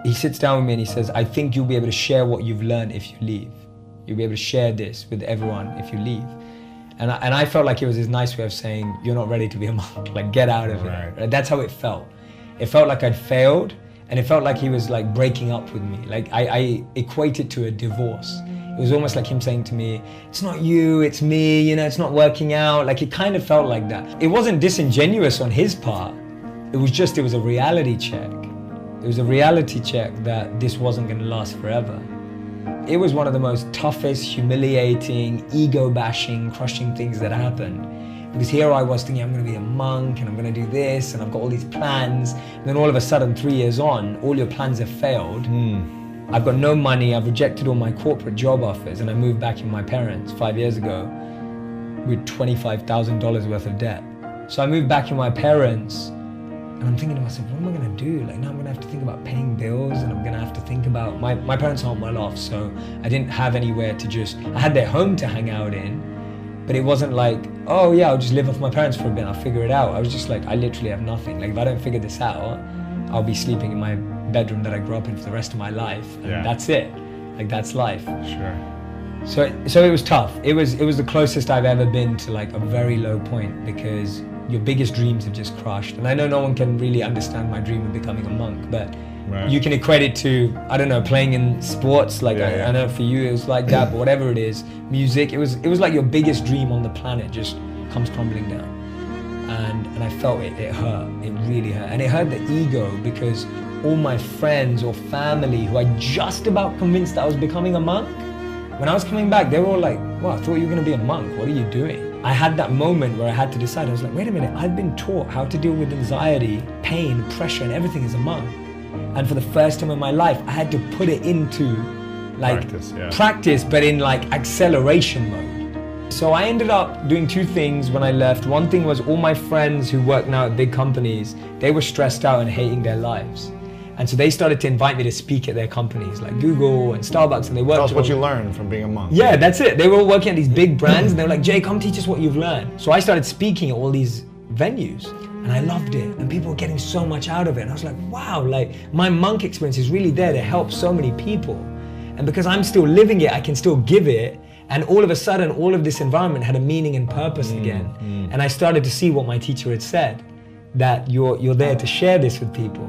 he sits down with me and he says, I think you'll be able to share what you've learned if you leave. You'll be able to share this with everyone if you leave. And I felt like it was his nice way of saying, you're not ready to be a monk, like get out of it. Right? That's how it felt. It felt like I'd failed, and it felt like he was like breaking up with me. Like I equate it to a divorce. It was almost like him saying to me, it's not you, it's me, you know, it's not working out. Like it kind of felt like that. It wasn't disingenuous on his part. It was a reality check. It was a reality check that this wasn't going to last forever. It was one of the most toughest, humiliating, ego-bashing, crushing things that happened. Because here I was thinking, I'm going to be a monk and I'm going to do this and I've got all these plans. And then all of a sudden, 3 years on, all your plans have failed. I've got no money, I've rejected all my corporate job offers, and I moved back in with my parents 5 years ago with $25,000 worth of debt. So I moved back in with my parents, and I'm thinking to myself, what am I going to do? Like now I'm going to have to think about paying bills, and I'm going to have to think about, my parents aren't well off, so I didn't have anywhere to I had their home to hang out in, but it wasn't like, oh yeah, I'll just live off my parents for a bit, I'll figure it out. I was just like, I literally have nothing. Like if I don't figure this out, I'll be sleeping in my bedroom that I grew up in for the rest of my life, and that's it. Like that's life. Sure. So it was tough. It was the closest I've ever been to like a very low point, because your biggest dreams have just crushed. And I know no one can really understand my dream of becoming a monk, but you can equate it to, I don't know, playing in sports. Like I know for you it was like that, but whatever it is, music, it was like your biggest dream on the planet just comes crumbling down. And I felt it hurt, it really hurt. And it hurt the ego, because all my friends or family who I just about convinced that I was becoming a monk, when I was coming back, they were all like, wow, I thought you were gonna be a monk, what are you doing? I had that moment where I had to decide. I was like, wait a minute, I've been taught how to deal with anxiety, pain, pressure, and everything as a monk. And for the first time in my life, I had to put it into like practice, but in like acceleration mode. So I ended up doing two things when I left. One thing was all my friends who work now at big companies, they were stressed out and hating their lives. And so they started to invite me to speak at their companies like Google and Starbucks, and they worked. Tell us what you learned from being a monk. Yeah, that's it. They were all working at these big brands, and they were like, Jay, come teach us what you've learned. So I started speaking at all these venues, and I loved it. And people were getting so much out of it. And I was like, wow, like my monk experience is really there to help so many people. And because I'm still living it, I can still give it. And all of a sudden, all of this environment had a meaning and purpose again. And I started to see what my teacher had said, that you're there to share this with people.